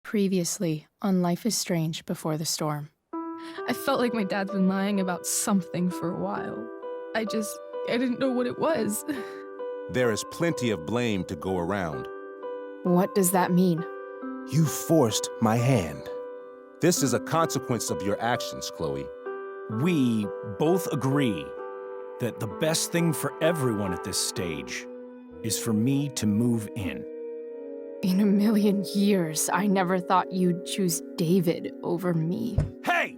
Previously on Life is Strange Before the Storm. I felt like my dad's been lying about something for a while. I didn't know what it was. There is plenty of blame to go around. What does that mean? You forced my hand. This is a consequence of your actions, Chloe. We both agree that the best thing for everyone at this stage is for me to move in. In a million years, I never thought you'd choose David over me. Hey!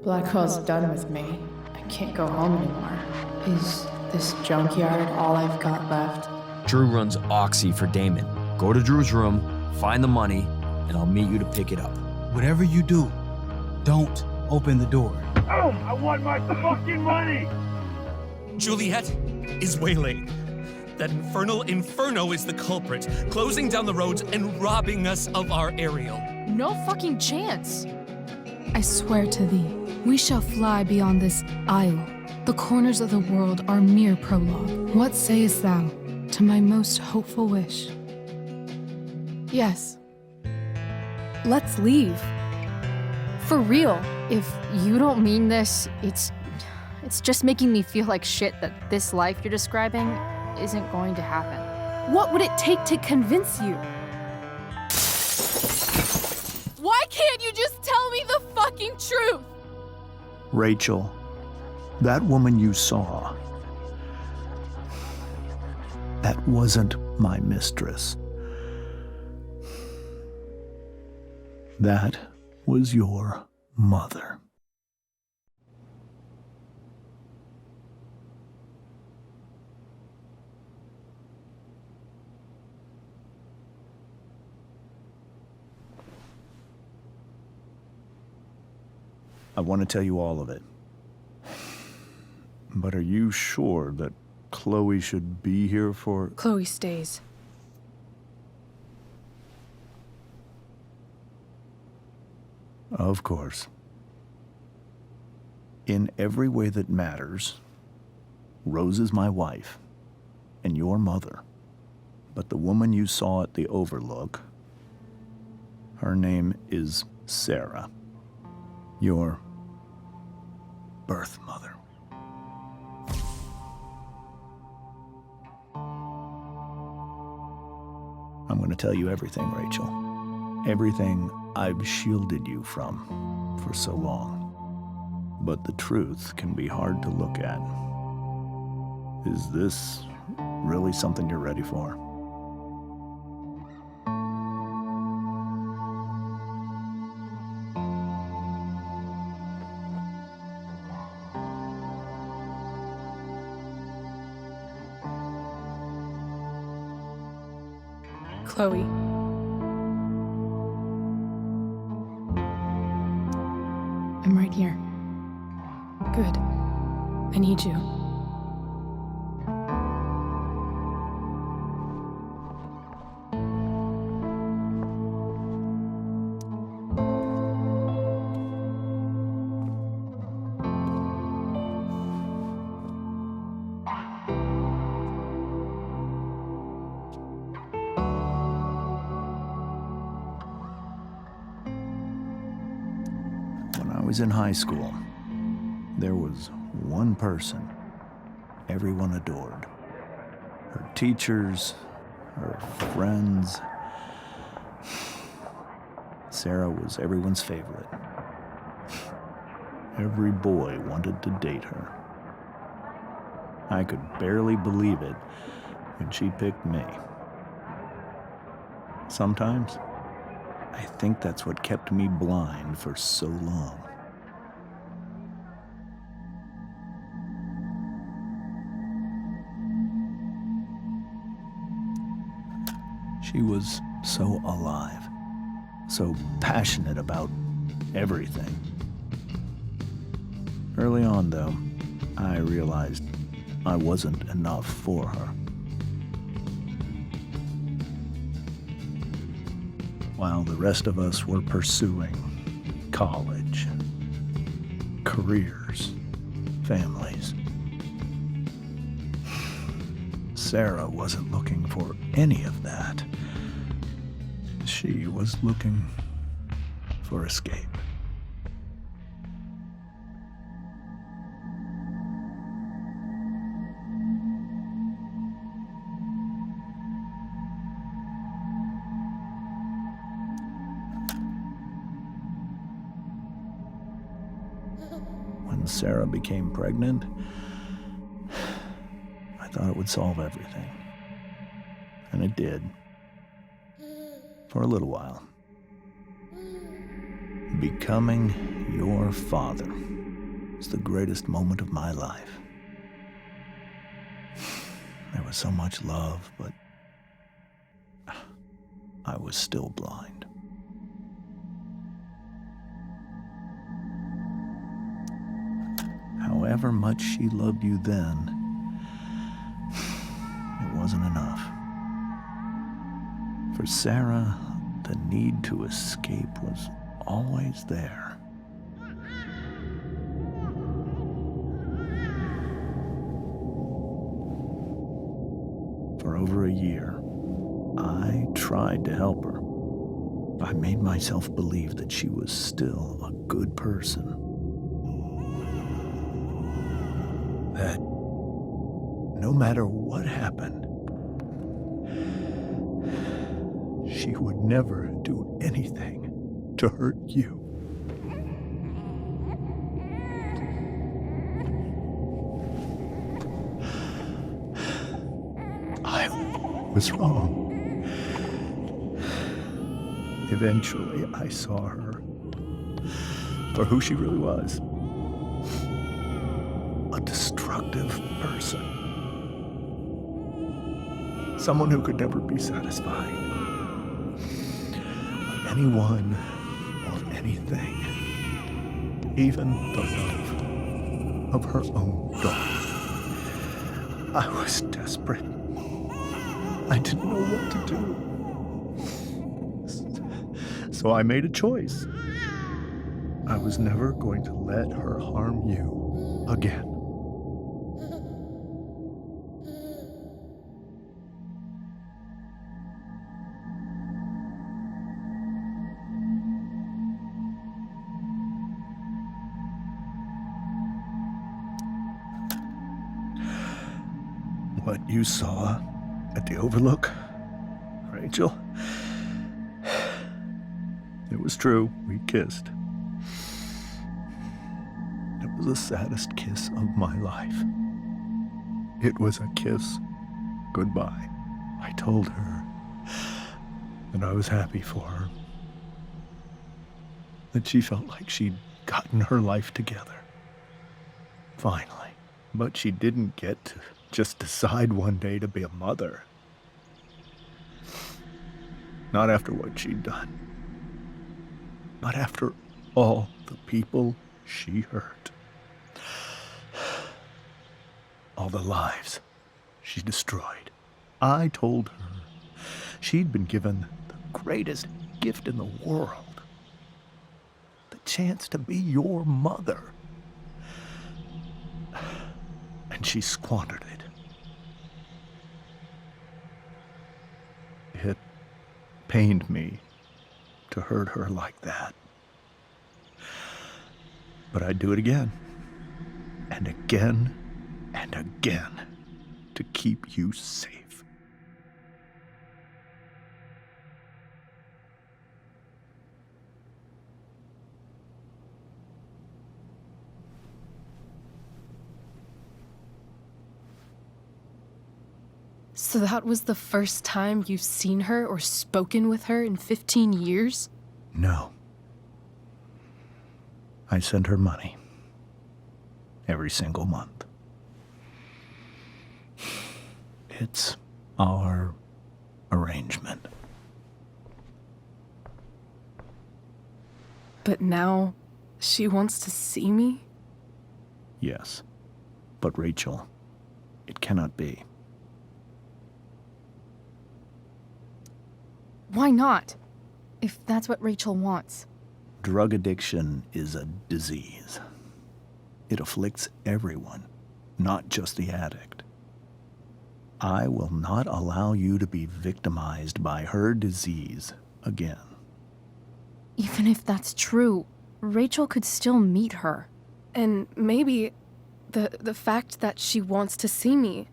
Blackwell's done with me. I can't go home anymore. Is this junkyard all I've got left? Drew runs Oxy for Damon. Go to Drew's room, find the money, and I'll meet you to pick it up. Whatever you do, don't open the door. Oh, I want my fucking money! Juliet is waylaid. That infernal Inferno is the culprit, closing down the roads and robbing us of our Ariel. No fucking chance. I swear to thee, we shall fly beyond this isle. The corners of the world are mere prologue. What sayest thou to my most hopeful wish? Yes. Let's leave. For real. If you don't mean this, it's just making me feel like shit that this life you're describing isn't going to happen. What would it take to convince you? Why can't you just tell me the fucking truth? Rachel, that woman you saw, that wasn't my mistress. That was your mother. I want to tell you all of it. But are you sure that Chloe should be here for... Chloe stays. Of course. In every way that matters, Rose is my wife and your mother. But the woman you saw at the Overlook, her name is Sarah, your birth mother. I'm going to tell you everything, Rachel. Everything I've shielded you from for so long. But the truth can be hard to look at. Is this really something you're ready for? Chloe. I'm right here. Good. I need you. When I was in high school, there was one person everyone adored. Her teachers, her friends. Sarah was everyone's favorite. Every boy wanted to date her. I could barely believe it when she picked me. Sometimes, I think that's what kept me blind for so long. She was so alive, so passionate about everything. Early on, though, I realized I wasn't enough for her. While the rest of us were pursuing college, careers, families, Sarah wasn't looking for any of that. She was looking for escape. When Sarah became pregnant, I thought it would solve everything. And it did. For a little while. Becoming your father was the greatest moment of my life. There was so much love, but I was still blind. However much she loved you then, it wasn't enough. For Sarah, the need to escape was always there. For over a year, I tried to help her. I made myself believe that she was still a good person. That no matter what happened, she would never do anything to hurt you. I was wrong. Eventually, I saw her for who she really was. A destructive person. Someone who could never be satisfied by anyone or anything. Even the love of her own daughter. I was desperate. I didn't know what to do. So I made a choice. I was never going to let her harm you again. What you saw at the Overlook, Rachel, it was true. We kissed. It was the saddest kiss of my life. It was a kiss goodbye. I told her that I was happy for her, that she felt like she'd gotten her life together. Finally. But she didn't get to just decide one day to be a mother. Not after what she'd done. Not after all the people she hurt. All the lives she destroyed. I told her she'd been given the greatest gift in the world. The chance to be your mother. And she squandered it. It pained me to hurt her like that. But I'd do it again, and again, and again, to keep you safe. So that was the first time you've seen her or spoken with her in 15 years? No. I sent her money. Every single month. It's our arrangement. But now she wants to see me? Yes. But Rachel, it cannot be. Why not? If that's what Rachel wants. Drug addiction is a disease. It afflicts everyone, not just the addict. I will not allow you to be victimized by her disease again. Even if that's true, Rachel could still meet her. And maybe the fact that she wants to see me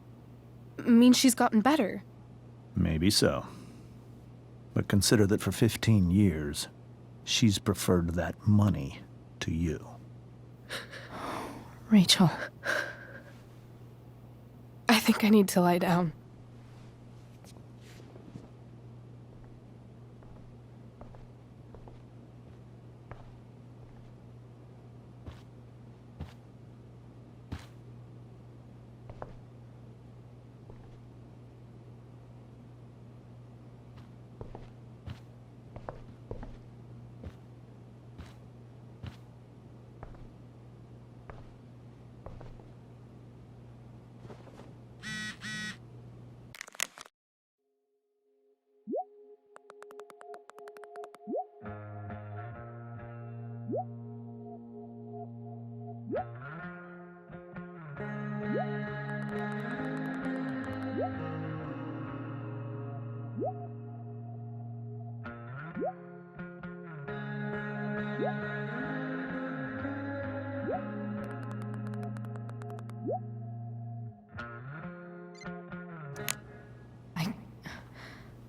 means she's gotten better. Maybe so. But consider that for 15 years, she's preferred that money to you. Rachel. I think I need to lie down.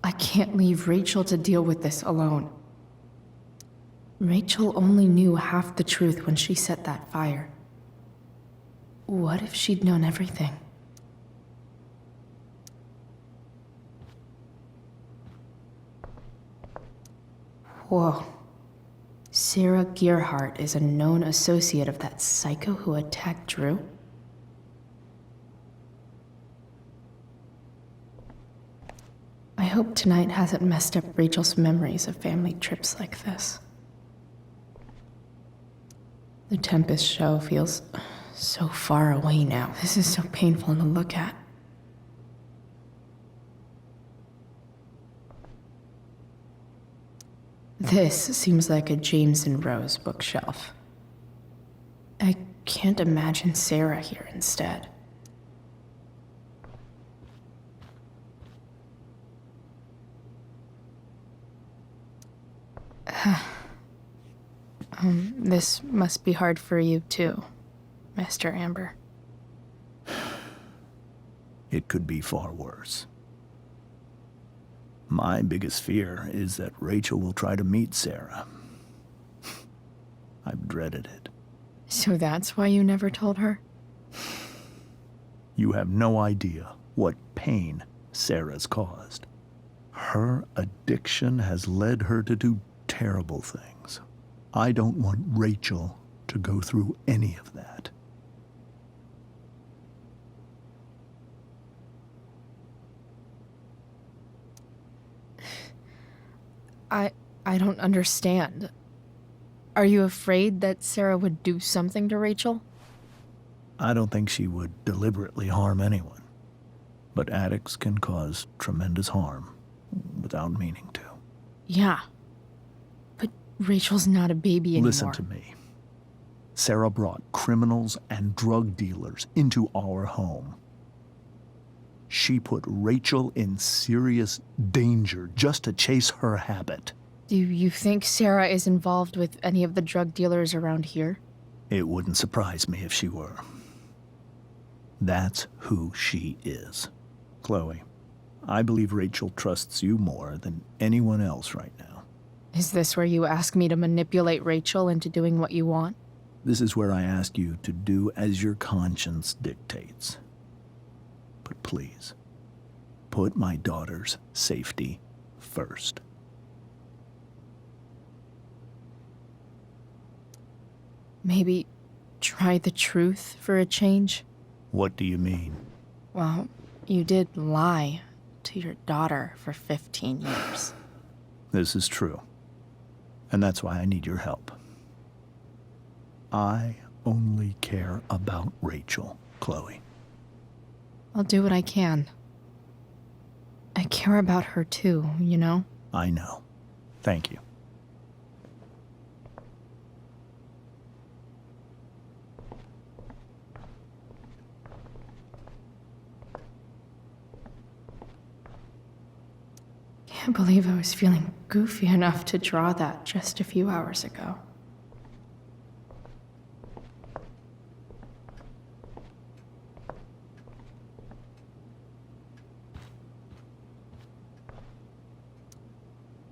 I can't leave Rachel to deal with this alone. Rachel only knew half the truth when she set that fire. What if she'd known everything? Whoa. Sarah Gearhart is a known associate of that psycho who attacked Drew? I hope tonight hasn't messed up Rachel's memories of family trips like this. The Tempest show feels so far away now. This is so painful to look at. This seems like a James and Rose bookshelf. I can't imagine Sarah here instead. This must be hard for you too, Mr. Amber. It could be far worse. My biggest fear is that Rachel will try to meet Sarah. I've dreaded it. So that's why you never told her? You have no idea what pain Sarah's caused. Her addiction has led her to do terrible things. I don't want Rachel to go through any of that. I don't understand. Are you afraid that Sarah would do something to Rachel? I don't think she would deliberately harm anyone. But addicts can cause tremendous harm without meaning to. Yeah. But Rachel's not a baby anymore. Listen to me. Sarah brought criminals and drug dealers into our home. She put Rachel in serious danger just to chase her habit. Do you think Sarah is involved with any of the drug dealers around here? It wouldn't surprise me if she were. That's who she is. Chloe, I believe Rachel trusts you more than anyone else right now. Is this where you ask me to manipulate Rachel into doing what you want? This is where I ask you to do as your conscience dictates. But please, put my daughter's safety first. Maybe try the truth for a change? What do you mean? Well, you did lie to your daughter for 15 years. This is true. And that's why I need your help. I only care about Rachel, Chloe. I'll do what I can. I care about her too, you know? I know. Thank you. Can't believe I was feeling goofy enough to draw that just a few hours ago.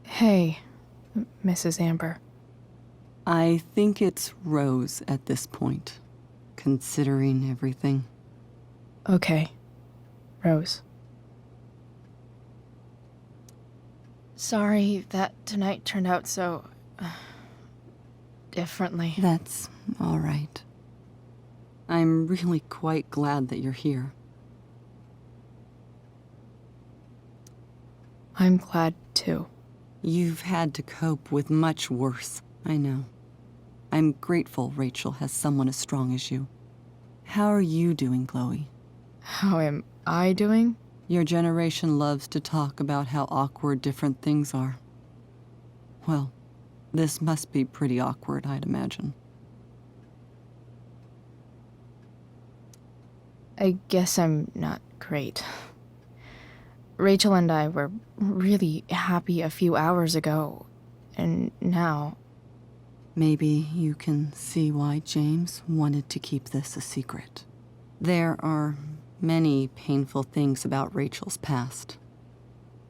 Hey, Mrs. Amber. I think it's Rose at this point, considering everything. Okay, Rose. Sorry that tonight turned out so... differently. That's all right. I'm really quite glad that you're here. I'm glad, too. You've had to cope with much worse, I know. I'm grateful Rachel has someone as strong as you. How are you doing, Chloe? How am I doing? Your generation loves to talk about how awkward different things are. Well, this must be pretty awkward, I'd imagine. I guess I'm not great. Rachel and I were really happy a few hours ago, and now... Maybe you can see why James wanted to keep this a secret. There are many painful things about Rachel's past,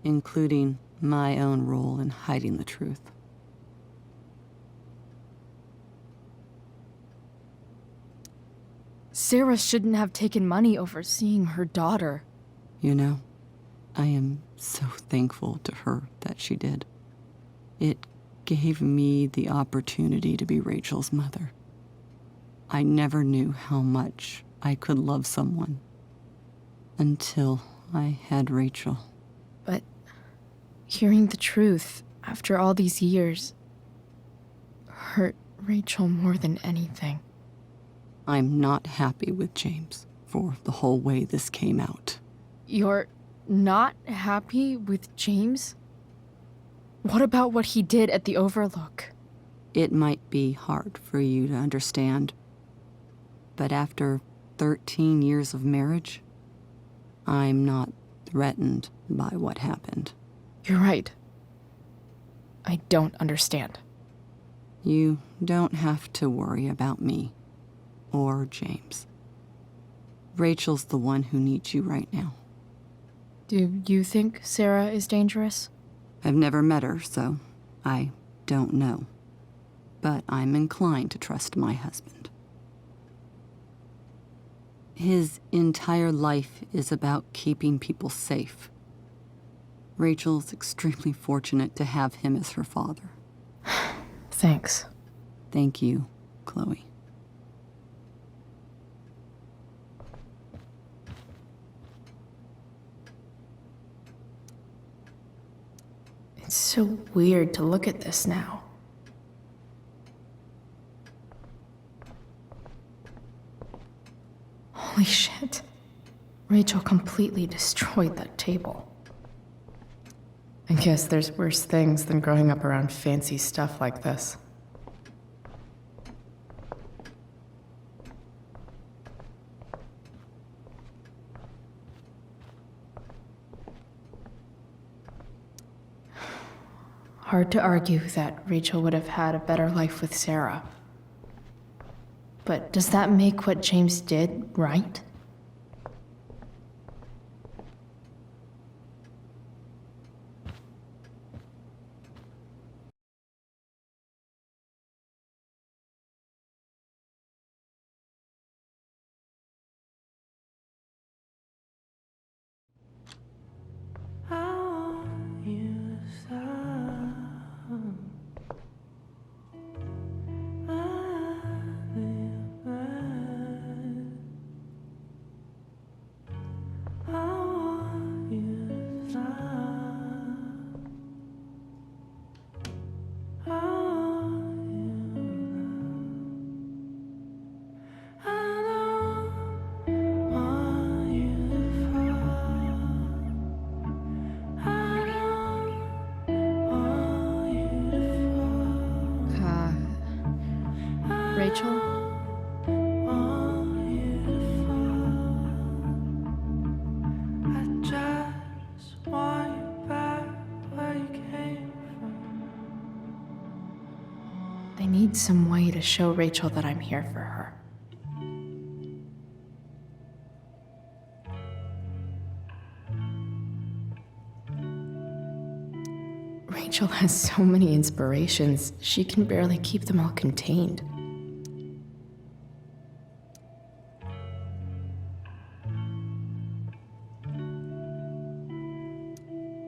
including my own role in hiding the truth. Sarah shouldn't have taken money over seeing her daughter. You know, I am so thankful to her that she did. It gave me the opportunity to be Rachel's mother. I never knew how much I could love someone until I had Rachel. But hearing the truth after all these years hurt Rachel more than anything. I'm not happy with James for the whole way this came out. You're not happy with James? What about what he did at the Overlook? It might be hard for you to understand, but after 13 years of marriage, I'm not threatened by what happened. You're right. I don't understand. You don't have to worry about me or James. Rachel's the one who needs you right now. Do you think Sarah is dangerous? I've never met her, so I don't know. But I'm inclined to trust my husband. His entire life is about keeping people safe. Rachel's extremely fortunate to have him as her father. Thanks. Thank you, Chloe. It's so weird to look at this now. Holy shit. Rachel completely destroyed that table. I guess there's worse things than growing up around fancy stuff like this. Hard to argue that Rachel would have had a better life with Sarah. But does that make what James did right? Rachel? I just want you back where you They need some way to show Rachel that I'm here for her. Rachel has so many inspirations, she can barely keep them all contained.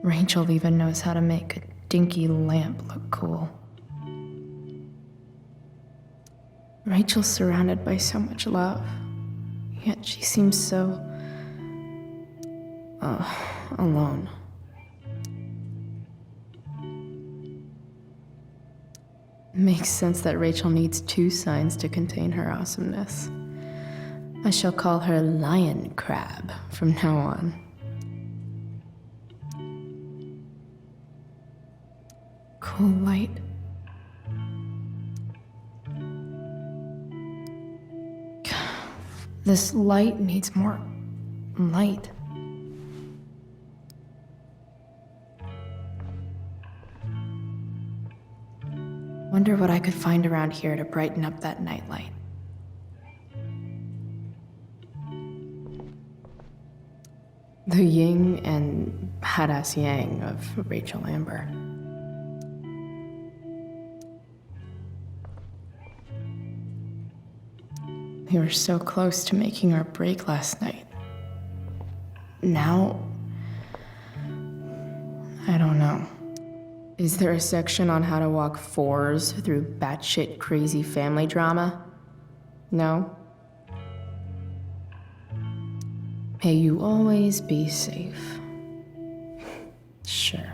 Rachel even knows how to make a dinky lamp look cool. Rachel's surrounded by so much love, yet she seems so... alone. Makes sense that Rachel needs 2 signs to contain her awesomeness. I shall call her Lion Crab from now on. Cool light. This light needs more light. Wonder what I could find around here to brighten up that nightlight. The yin and badass yang of Rachel Amber. We were so close to making our break last night. Now, I don't know. Is there a section on how to walk 4s through batshit crazy family drama? No? May you always be safe. Sure.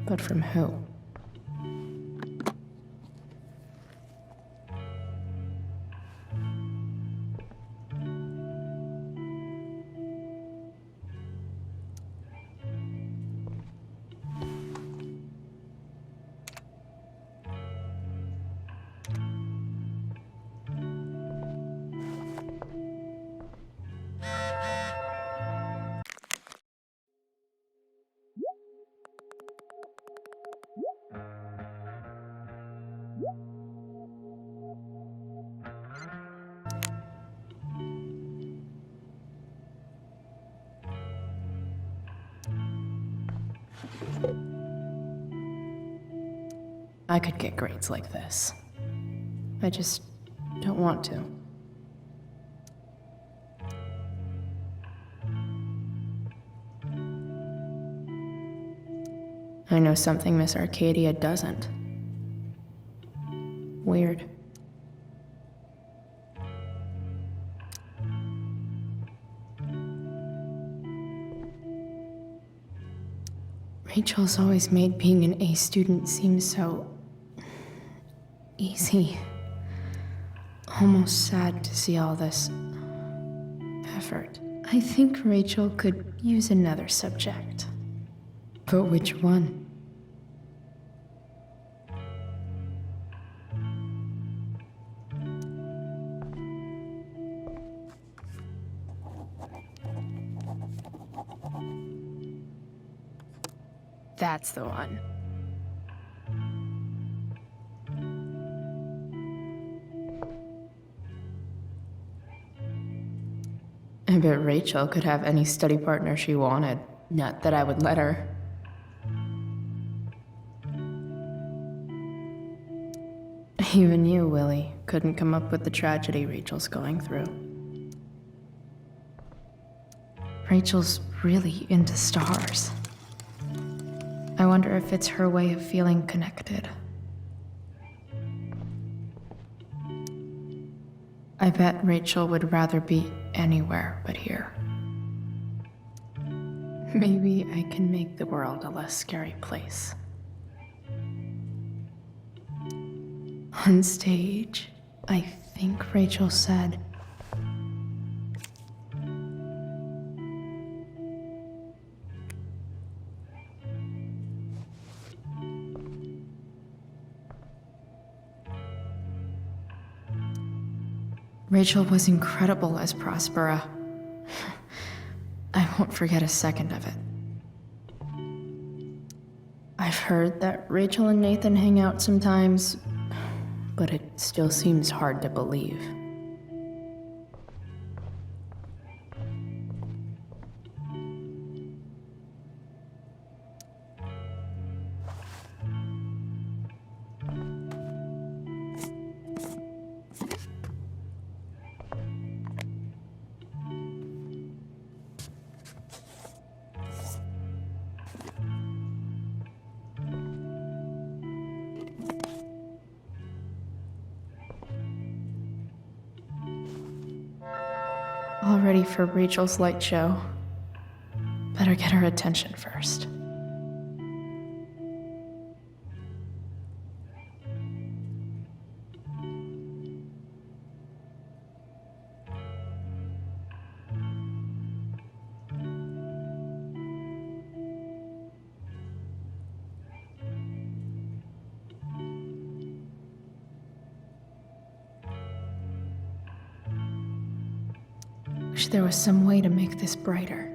But from who? I could get grades like this. I just don't want to. I know something Miss Arcadia doesn't. Weird. Rachel's always made being an A student seem so... easy. Almost sad to see all this effort. I think Rachel could use another subject. But which one? That's the one. I bet Rachel could have any study partner she wanted. Not that I would let her. Even you, Willie, couldn't come up with the tragedy Rachel's going through. Rachel's really into stars. I wonder if it's her way of feeling connected. I bet Rachel would rather be anywhere but here. Maybe I can make the world a less scary place. On stage, I think Rachel said, Rachel was incredible as Prospera. I won't forget a second of it. I've heard that Rachel and Nathan hang out sometimes, but it still seems hard to believe. All ready for Rachel's light show. Better get her attention first. Wish there was some way to make this brighter.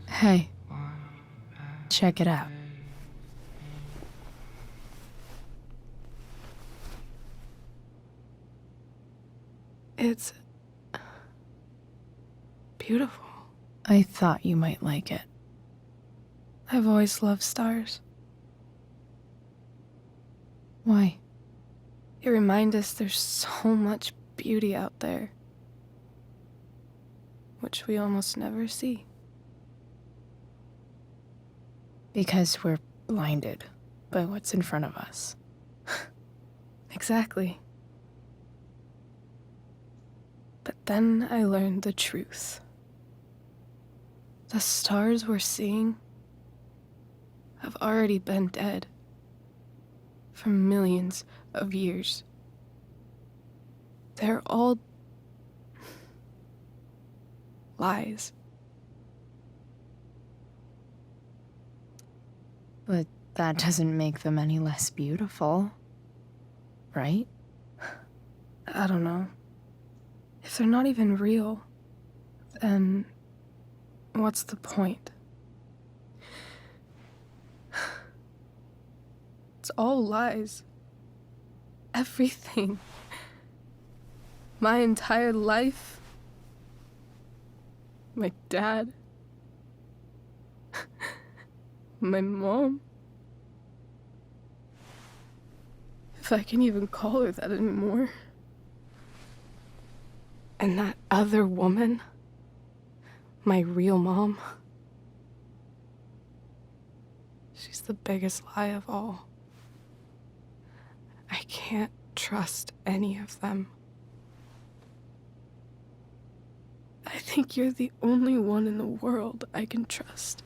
Hey, check it out. It's beautiful. I thought you might like it. I've always loved stars. Why? They remind us there's so much beauty out there, which we almost never see. Because we're blinded by what's in front of us. Exactly. But then I learned the truth. The stars we're seeing have already been dead for millions of years. They're all lies. But that doesn't make them any less beautiful, right? I don't know. If they're not even real, then what's the point? It's all lies. Everything. My entire life. My dad. My mom. If I can even call her that anymore. And that other woman, my real mom, she's the biggest lie of all. I can't trust any of them. I think you're the only one in the world I can trust.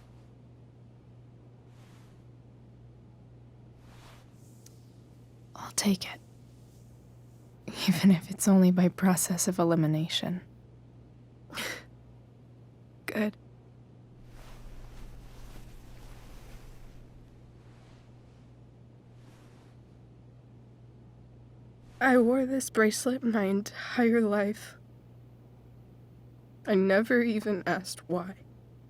I'll take it. Even if it's only by process of elimination. Good. I wore this bracelet my entire life. I never even asked why.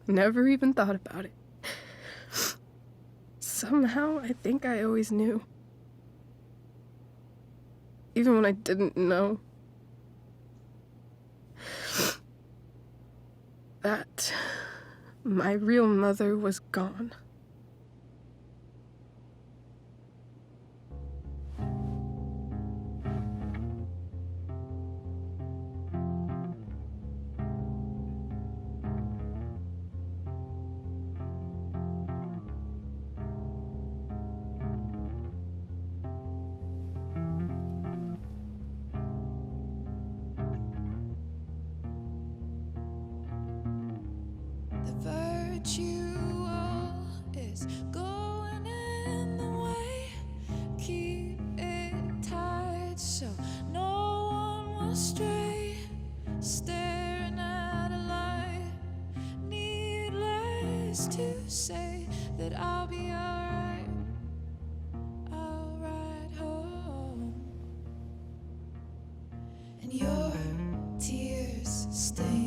Never even thought about it. Somehow, I think I always knew. Even when I didn't know. That my real mother was gone. The mutual is going in the way. Keep it tight so no one will stray. Staring at a light, needless to say that I'll be alright. I'll ride home, and your tears stay